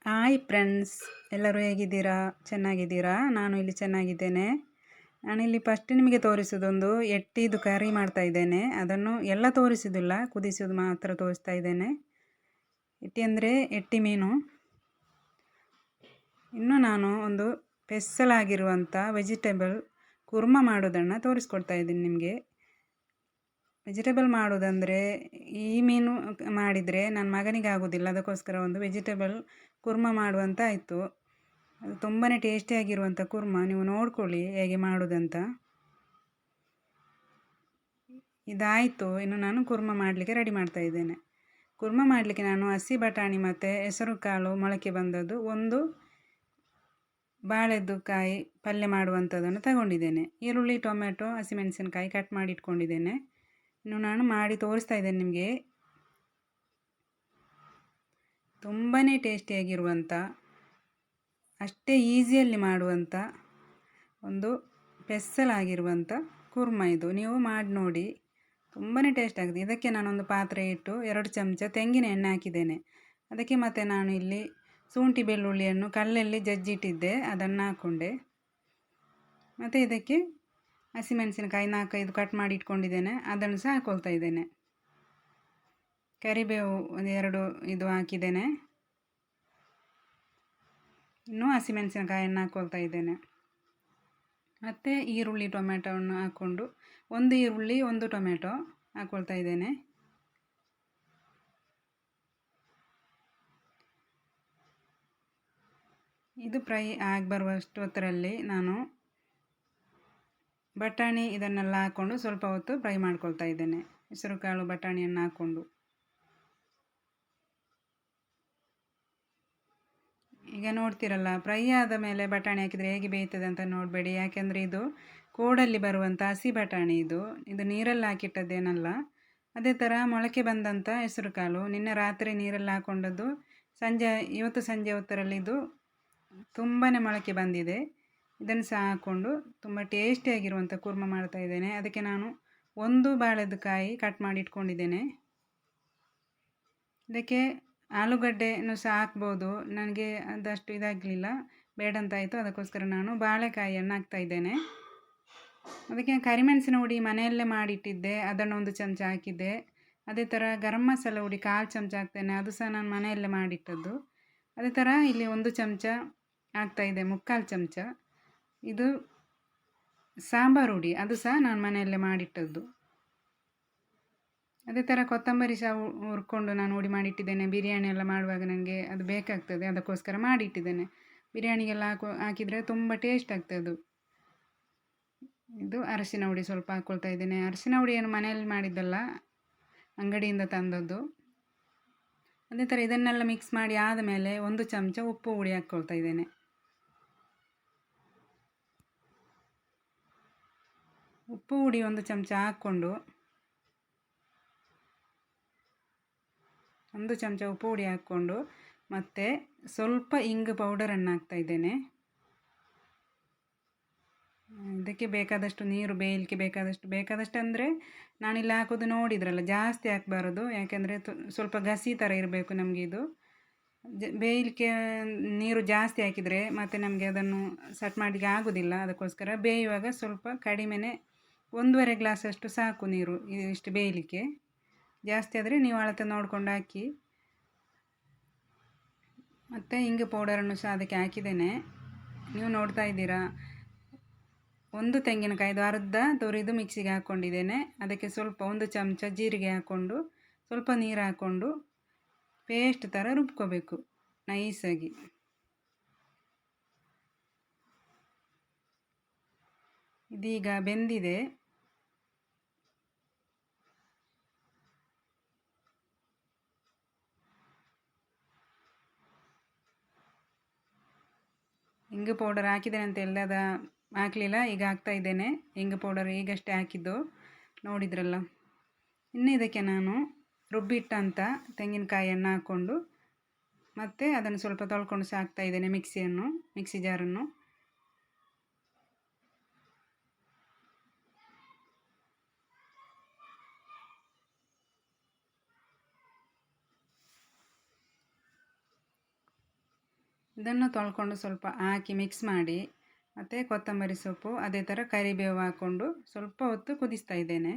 Hi friends, ಎಲ್ಲರೂ ಹೇಗಿದ್ದೀರಾ? ಚೆನ್ನಾಗಿದ್ದೀರಾ? ನಾನು ಇಲ್ಲಿ ಚೆನ್ನಾಗಿದ್ದೇನೆ. ನಾನಿಲ್ಲಿ ಫಸ್ಟ್ ನಿಮಗೆ ತೋರಿಸೋದೊಂದು ಎಟ್ಟಿದು ಕರಿ ಮಾಡ್ತಾ ಇದ್ದೇನೆ. ಅದನ್ನು ಎಲ್ಲ ತೋರಿಸೋದಿಲ್ಲ, ಕುದಿಸೋದು ಮಾತ್ರ ತೋರಿಸ್ತಾ ಇದ್ದೇನೆ. ಎಟ್ಟಿ ಅಂದರೆ ಎಟ್ಟಿ ಮೀನು. ಇನ್ನು ನಾನು ಒಂದು ಸ್ಪೆಷಲಾಗಿರುವಂಥ ವೆಜಿಟೇಬಲ್ ಕುರ್ಮ ಮಾಡೋದನ್ನು ತೋರಿಸ್ಕೊಡ್ತಾ ಇದ್ದೀನಿ ನಿಮಗೆ. ವೆಜಿಟೇಬಲ್ ಮಾಡೋದಂದರೆ ಈ ಮೀನು ಮಾಡಿದರೆ ನನ್ನ ಮಗನಿಗೆ ಆಗೋದಿಲ್ಲ, ಅದಕ್ಕೋಸ್ಕರ ಒಂದು ವೆಜಿಟೇಬಲ್ ಕುರ್ಮ ಮಾಡುವಂತ ಆಯಿತು. ಅದು ತುಂಬಾ ಟೇಸ್ಟಿಯಾಗಿರುವಂಥ ಕುರ್ಮ, ನೀವು ನೋಡ್ಕೊಳ್ಳಿ ಹೇಗೆ ಮಾಡೋದಂತ. ಇದಾಯಿತು, ಇನ್ನು ನಾನು ಕುರ್ಮ ಮಾಡಲಿಕ್ಕೆ ರೆಡಿ ಮಾಡ್ತಾ ಇದ್ದೇನೆ. ಕುರ್ಮ ಮಾಡಲಿಕ್ಕೆ ನಾನು ಹಸಿ ಬಟಾಣಿ ಮತ್ತು ಹೆಸರು ಕಾಳು ಮೊಳಕೆ ಬಂದದ್ದು, ಒಂದು ಬಾಳೆದ್ದು ಕಾಯಿ ಪಲ್ಯ ಮಾಡುವಂಥದ್ದನ್ನು ತಗೊಂಡಿದ್ದೇನೆ. ಈರುಳ್ಳಿ, ಟೊಮೆಟೊ, ಹಸಿಮೆಣಸಿನಕಾಯಿ ಕಟ್ ಮಾಡಿ ಇಟ್ಕೊಂಡಿದ್ದೇನೆ. ಇನ್ನು ನಾನು ಮಾಡಿ ತೋರಿಸ್ತಾ ಇದ್ದೇನೆ ನಿಮಗೆ. ತುಂಬಾ ಟೇಸ್ಟಿಯಾಗಿರುವಂಥ, ಅಷ್ಟೇ ಈಸಿಯಲ್ಲಿ ಮಾಡುವಂಥ ಒಂದು ಸ್ಪೆಷಲ್ ಆಗಿರುವಂಥ ಕುರ್ಮ ಇದು. ನೀವು ಮಾಡಿ ನೋಡಿ, ತುಂಬಾ ಟೇಸ್ಟ್ ಆಗಿದೆ. ಇದಕ್ಕೆ ನಾನೊಂದು ಪಾತ್ರೆ ಇಟ್ಟು 2 ಚಮಚ ತೆಂಗಿನ ಎಣ್ಣೆ ಹಾಕಿದ್ದೇನೆ. ಅದಕ್ಕೆ ಮತ್ತೆ ನಾನು ಇಲ್ಲಿ ಶುಂಠಿ ಬೆಳ್ಳುಳ್ಳಿಯನ್ನು ಕಲ್ಲಲ್ಲಿ ಜಜ್ಜಿಟ್ಟಿದ್ದೆ, ಅದನ್ನು ಹಾಕ್ಕೊಂಡೆ. ಮತ್ತು ಇದಕ್ಕೆ ಹಸಿಮೆಣಸಿನಕಾಯಿ 4-5 ಕಟ್ ಮಾಡಿ ಇಟ್ಕೊಂಡಿದ್ದೇನೆ, ಅದನ್ನು ಸಹ ಹಾಕ್ಕೊಳ್ತಾ ಇದ್ದೇನೆ. ಕರಿಬೇವು 2 ಇದು ಹಾಕಿದ್ದೇನೆ. ಇನ್ನು ಹಸಿಮೆಣಸಿನಕಾಯನ್ನು ಹಾಕ್ಕೊಳ್ತಾ ಇದ್ದೇನೆ. ಮತ್ತು ಈರುಳ್ಳಿ, ಟೊಮೆಟೊವನ್ನು ಹಾಕ್ಕೊಂಡು, 1 ಈರುಳ್ಳಿ 1 ಟೊಮೆಟೊ ಹಾಕ್ಕೊಳ್ತಾ ಇದ್ದೇನೆ. ಇದು ಫ್ರೈ ಆಗಿ ಬರುವಷ್ಟು ಹೊತ್ತರಲ್ಲಿ ನಾನು ಬಟಾಣಿ ಇದನ್ನೆಲ್ಲ ಹಾಕ್ಕೊಂಡು ಸ್ವಲ್ಪ ಹೊತ್ತು ಫ್ರೈ ಮಾಡ್ಕೊಳ್ತಾ ಇದ್ದೇನೆ. ಹೆಸರು ಕಾಳು ಬಟಾಣಿಯನ್ನು ಹಾಕ್ಕೊಂಡು. ಈಗ ನೋಡ್ತಿರಲ್ಲ, ಫ್ರೈ ಆದ ಮೇಲೆ ಬಟಾಣಿ ಹಾಕಿದರೆ ಹೇಗೆ ಬೇಯ್ತದೆ ಅಂತ ನೋಡಬೇಡಿ. ಯಾಕೆಂದರೆ ಇದು ಕೋಡಲ್ಲಿ ಬರುವಂಥ ಹಸಿ ಬಟಾಣಿ, ಇದು ನೀರಲ್ಲಿ ಹಾಕಿಟ್ಟದ್ದೇನಲ್ಲ. ಅದೇ ಥರ ಮೊಳಕೆ ಬಂದಂಥ ಹೆಸರು ಕಾಳು ನಿನ್ನೆ ರಾತ್ರಿ ನೀರಲ್ಲಿ ಹಾಕ್ಕೊಂಡದ್ದು, ಇವತ್ತು ಸಂಜೆ ಹೊತ್ತರಲ್ಲಿ ಇದು ತುಂಬಾ ಮೊಳಕೆ ಬಂದಿದೆ. ಇದನ್ನು ಸಹ ಹಾಕ್ಕೊಂಡು ತುಂಬ ಟೇಸ್ಟಿಯಾಗಿರುವಂಥ ಕುರ್ಮ ಮಾಡ್ತಾ ಇದ್ದೇನೆ. ಅದಕ್ಕೆ ನಾನು 1 ಬಾಳೆದು ಕಾಯಿ ಕಟ್ ಮಾಡಿ ಇಟ್ಕೊಂಡಿದ್ದೇನೆ. ಇದಕ್ಕೆ ಆಲೂಗಡ್ಡೆನೂ ಸಹ ಹಾಕ್ಬೋದು. ನನಗೆ ಅದಷ್ಟು ಇದಾಗಲಿಲ್ಲ, ಬೇಡ ಅಂತಾಯಿತು. ಅದಕ್ಕೋಸ್ಕರ ನಾನು ಬಾಳೆಕಾಯಿಯನ್ನು ಹಾಕ್ತಾ ಇದ್ದೇನೆ. ಅದಕ್ಕೆ ಕರಿಮೆಣಸಿನ ಹುಡಿ ಮನೆಯಲ್ಲೇ ಮಾಡಿಟ್ಟಿದ್ದೆ, ಅದನ್ನು 1 ಚಮಚ ಹಾಕಿದ್ದೆ. ಅದೇ ಥರ ಗರಂ ಮಸಾಲ ಹುಡಿ 1/4 ಚಮಚ ಹಾಕ್ತೇನೆ, ಅದು ಸಹ ನಾನು ಮನೆಯಲ್ಲೇ ಮಾಡಿಟ್ಟದ್ದು. ಅದೇ ಥರ ಇಲ್ಲಿ 1 ಚಮಚ ಹಾಕ್ತಾಯಿದ್ದೆ, 3/4 ಚಮಚ ಇದು ಸಾಂಬಾರು ಹುಡಿ, ಅದು ಸಹ ನಾನು ಮನೆಯಲ್ಲೇ ಮಾಡಿಟ್ಟದ್ದು. ಅದೇ ಥರ ಕೊತ್ತಂಬರಿ ಸಹ ಹುರ್ಕೊಂಡು ನಾನು ಹುಡಿ ಮಾಡಿಟ್ಟಿದ್ದೇನೆ. ಬಿರಿಯಾನಿ ಎಲ್ಲ ಮಾಡುವಾಗ ನನಗೆ ಅದು ಬೇಕಾಗ್ತದೆ, ಅದಕ್ಕೋಸ್ಕರ ಮಾಡಿಟ್ಟಿದ್ದೇನೆ. ಬಿರಿಯಾನಿಗೆಲ್ಲ ಹಾಕಿದರೆ ತುಂಬ ಟೇಸ್ಟ್ ಆಗ್ತದೆ. ಇದು ಅರಶಿನ ಹುಡಿ ಸ್ವಲ್ಪ ಹಾಕ್ಕೊಳ್ತಾ ಇದ್ದೇನೆ. ಅರಶಿನ ಹುಡಿ ಏನು ಮನೆಯಲ್ಲಿ ಮಾಡಿದ್ದಲ್ಲ, ಅಂಗಡಿಯಿಂದ ತಂದದ್ದು. ಅದೇ ಥರ ಇದನ್ನೆಲ್ಲ ಮಿಕ್ಸ್ ಮಾಡಿ ಆದಮೇಲೆ 1 ಚಮಚ ಉಪ್ಪು ಹುಡಿ ಹಾಕ್ಕೊಳ್ತಾ ಇದ್ದೇನೆ. ಉಪ್ಪು ಹುಡಿ 1 ಚಮಚ ಹಾಕ್ಕೊಂಡು, 1 ಚಮಚ ಉಪ್ಪು ಹುಡಿ ಹಾಕ್ಕೊಂಡು, ಮತ್ತು ಸ್ವಲ್ಪ ಇಂಗು ಪೌಡರನ್ನು ಹಾಕ್ತಾ ಇದ್ದೇನೆ. ಇದಕ್ಕೆ ಬೇಕಾದಷ್ಟು ನೀರು ಬೇಯಲಿಕ್ಕೆ ಬೇಕಾದಷ್ಟು ಅಂದರೆ ನಾನಿಲ್ಲಿ ಹಾಕೋದು ನೋಡಿದ್ರಲ್ಲ, ಜಾಸ್ತಿ ಹಾಕಬಾರದು. ಯಾಕೆಂದರೆ ಸ್ವಲ್ಪ ಗಸಿ ಥರ ಇರಬೇಕು ನಮಗೆ. ಇದು ಬೇಯಲಿಕ್ಕೆ ನೀರು ಜಾಸ್ತಿ ಹಾಕಿದರೆ ಮತ್ತು ನಮಗೆ ಅದನ್ನು ಸಟ್ ಮಾಡಲಿಕ್ಕೆ ಆಗೋದಿಲ್ಲ. ಅದಕ್ಕೋಸ್ಕರ ಬೇಯುವಾಗ ಸ್ವಲ್ಪ ಕಡಿಮೆನೇ, 1.5 ಗ್ಲಾಸಷ್ಟು ಸಾಕು ನೀರು ಇಷ್ಟು ಬೇಯಲಿಕ್ಕೆ. ಜಾಸ್ತಿ ಆದರೆ ನೀವು ಅಳತೆ ನೋಡ್ಕೊಂಡು ಹಾಕಿ. ಮತ್ತು ಇಂಗು ಪೌಡರನ್ನು ಸಹ ಅದಕ್ಕೆ ಹಾಕಿದ್ದೇನೆ, ನೀವು ನೋಡ್ತಾ ಇದ್ದೀರಾ. 1 ತೆಂಗಿನಕಾಯಿದು ಅರ್ಧ ತುರಿದು ಮಿಕ್ಸಿಗೆ ಹಾಕ್ಕೊಂಡಿದ್ದೇನೆ. ಅದಕ್ಕೆ ಸ್ವಲ್ಪ 1 ಚಮಚ ಜೀರಿಗೆ ಹಾಕ್ಕೊಂಡು, ಸ್ವಲ್ಪ ನೀರು ಹಾಕ್ಕೊಂಡು ಪೇಸ್ಟ್ ಥರ ರುಬ್ಕೋಬೇಕು ನೈಸಾಗಿ. ಇದೀಗ ಬೆಂದಿದೆ. ಇಂಗು ಪೌಡರ್ ಹಾಕಿದ್ದೇನೆ ಅಂತ ಎಲ್ಲದ ಹಾಕಲಿಲ್ಲ, ಈಗ ಹಾಕ್ತಾ ಇದ್ದೇನೆ. ಇಂಗು ಪೌಡರ್ ಈಗಷ್ಟೇ ಹಾಕಿದ್ದು, ನೋಡಿದ್ರಲ್ಲ. ಇನ್ನು ಇದಕ್ಕೆ ನಾನು ರುಬ್ಬಿಟ್ಟಂಥ ತೆಂಗಿನಕಾಯಿಯನ್ನು ಹಾಕ್ಕೊಂಡು, ಮತ್ತು ಅದನ್ನು ಸ್ವಲ್ಪ ತೊಳ್ಕೊಂಡು ಸಹ ಹಾಕ್ತಾ ಇದ್ದೇನೆ ಮಿಕ್ಸಿ ಜಾರನ್ನು. ಇದನ್ನು ತೊಳ್ಕೊಂಡು ಸ್ವಲ್ಪ ಹಾಕಿ ಮಿಕ್ಸ್ ಮಾಡಿ, ಮತ್ತು ಕೊತ್ತಂಬರಿ ಸೊಪ್ಪು ಅದೇ ಥರ ಕರಿಬೇವು ಹಾಕ್ಕೊಂಡು ಸ್ವಲ್ಪ ಹೊತ್ತು ಕುದಿಸ್ತಾ ಇದ್ದೇನೆ.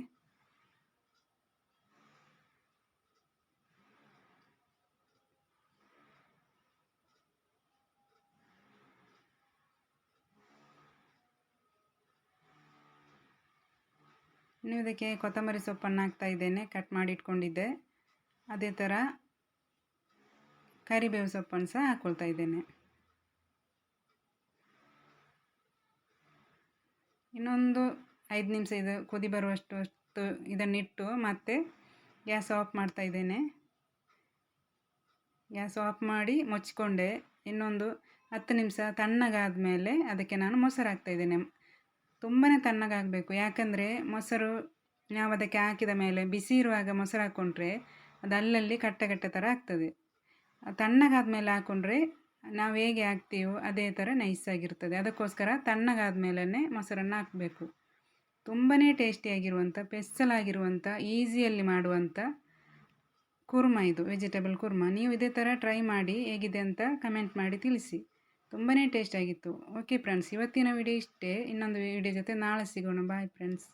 ಇನ್ನು ಇದಕ್ಕೆ ಕೊತ್ತಂಬರಿ ಸೊಪ್ಪನ್ನು ಹಾಕ್ತಾ ಇದ್ದೇನೆ, ಕಟ್ ಮಾಡಿ ಇಟ್ಕೊಂಡಿದ್ದೆ. ಅದೇ ಥರ ಕರಿಬೇವು ಸೊಪ್ಪನ್ನು ಸಹ ಹಾಕ್ಕೊಳ್ತಾ ಇದ್ದೇನೆ. ಇನ್ನೊಂದು 5 ನಿಮಿಷ ಇದು ಕುದಿ ಬರುವಷ್ಟು ಇದನ್ನಿಟ್ಟು ಮತ್ತೆ ಗ್ಯಾಸ್ ಆಫ್ ಮಾಡ್ತಾ ಇದ್ದೇನೆ. ಗ್ಯಾಸ್ ಆಫ್ ಮಾಡಿ ಮುಚ್ಚಿಕೊಂಡೆ. ಇನ್ನೊಂದು 10 ನಿಮಿಷ ತಣ್ಣಗಾದ ಮೇಲೆ ಅದಕ್ಕೆ ನಾನು ಮೊಸರು ಹಾಕ್ತಾಯಿದ್ದೇನೆ. ತುಂಬಾ ತಣ್ಣಗಾಗಬೇಕು, ಯಾಕಂದರೆ ಮೊಸರು ನಾವು ಅದಕ್ಕೆ ಹಾಕಿದ ಮೇಲೆ ಬಿಸಿ ಇರುವಾಗ ಮೊಸರು ಹಾಕ್ಕೊಂಡ್ರೆ ಅದು ಅಲ್ಲಲ್ಲಿ ಕಟ್ಟೆ ಥರ ಆಗ್ತದೆ. ತಣ್ಣಗಾದ ಮೇಲೆ ಹಾಕ್ಕೊಂಡ್ರೆ ನಾವು ಹೇಗೆ ಹಾಕ್ತೀವೋ ಅದೇ ಥರ ನೈಸಾಗಿರ್ತದೆ. ಅದಕ್ಕೋಸ್ಕರ ತಣ್ಣಗಾದ ಮೇಲೇ ಮೊಸರನ್ನು ಹಾಕಬೇಕು. ತುಂಬಾ ಟೇಸ್ಟಿಯಾಗಿರುವಂಥ, ಸ್ಪೆಷಲಾಗಿರುವಂಥ, ಈಸಿಯಲ್ಲಿ ಮಾಡುವಂಥ ಕುರ್ಮ ಇದು, ವೆಜಿಟೇಬಲ್ ಕುರ್ಮ. ನೀವು ಇದೇ ಥರ ಟ್ರೈ ಮಾಡಿ ಹೇಗಿದೆ ಅಂತ ಕಮೆಂಟ್ ಮಾಡಿ ತಿಳಿಸಿ. ತುಂಬಾ ಟೇಸ್ಟ್ ಆಗಿತ್ತು. ಓಕೆ ಫ್ರೆಂಡ್ಸ್, ಇವತ್ತಿನ ವಿಡಿಯೋ ಇಷ್ಟೇ. ಇನ್ನೊಂದು ವಿಡಿಯೋ ಜೊತೆ ನಾಳೆ ಸಿಗೋಣ. Bye friends.